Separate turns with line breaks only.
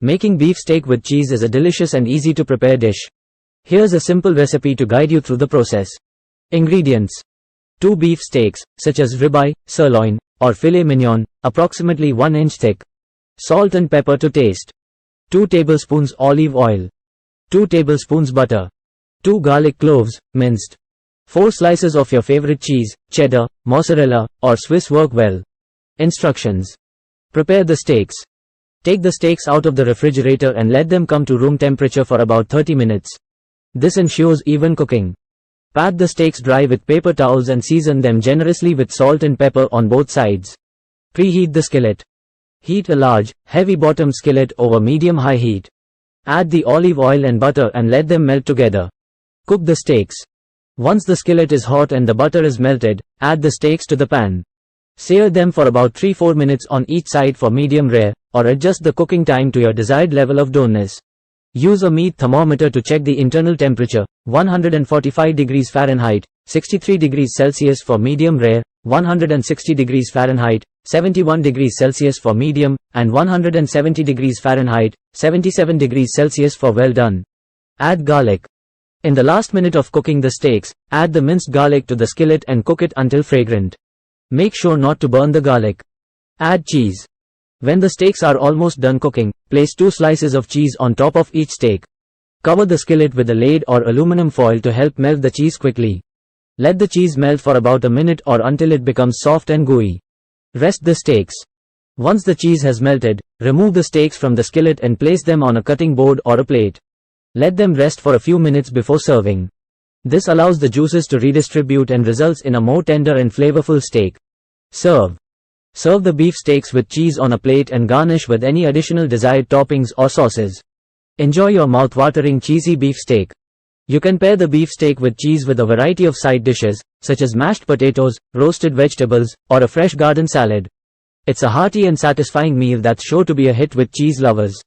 Making beef steak with cheese is a delicious and easy to prepare dish. Here's a simple recipe to guide you through the process. Ingredients: 2 beef steaks, such as ribeye, sirloin, or filet mignon, approximately 1 inch thick. Salt and pepper to taste. 2 tablespoons olive oil. 2 tablespoons butter. 2 garlic cloves, minced. 4 slices of your favorite cheese, cheddar, mozzarella, or Swiss work well. Instructions. Prepare the steaks. Take the steaks out of the refrigerator and let them come to room temperature for about 30 minutes. This ensures even cooking. Pat the steaks dry with paper towels and season them generously with salt and pepper on both sides. Preheat the skillet. Heat a large, heavy-bottomed skillet over medium-high heat. Add the olive oil and butter and let them melt together. Cook the steaks. Once the skillet is hot and the butter is melted, add the steaks to the pan. Sear them for about 3-4 minutes on each side for medium rare, or adjust the cooking time to your desired level of doneness. Use a meat thermometer to check the internal temperature, 145 degrees Fahrenheit, 63 degrees Celsius for medium rare, 160 degrees Fahrenheit, 71 degrees Celsius for medium, and 170 degrees Fahrenheit, 77 degrees Celsius for well done. Add garlic. In the last minute of cooking the steaks, add the minced garlic to the skillet and cook it until fragrant. Make sure not to burn the garlic. Add cheese. When the steaks are almost done cooking, place 2 slices of cheese on top of each steak. Cover the skillet with a lid or aluminum foil to help melt the cheese quickly. Let the cheese melt for about a minute or until it becomes soft and gooey. Rest the steaks. Once the cheese has melted, remove the steaks from the skillet and place them on a cutting board or a plate. Let them rest for a few minutes before serving. This allows the juices to redistribute and results in a more tender and flavorful steak. Serve. Serve the beef steaks with cheese on a plate and garnish with any additional desired toppings or sauces. Enjoy your mouth-watering cheesy beef steak. You can pair the beef steak with cheese with a variety of side dishes, such as mashed potatoes, roasted vegetables, or a fresh garden salad. It's a hearty and satisfying meal that's sure to be a hit with cheese lovers.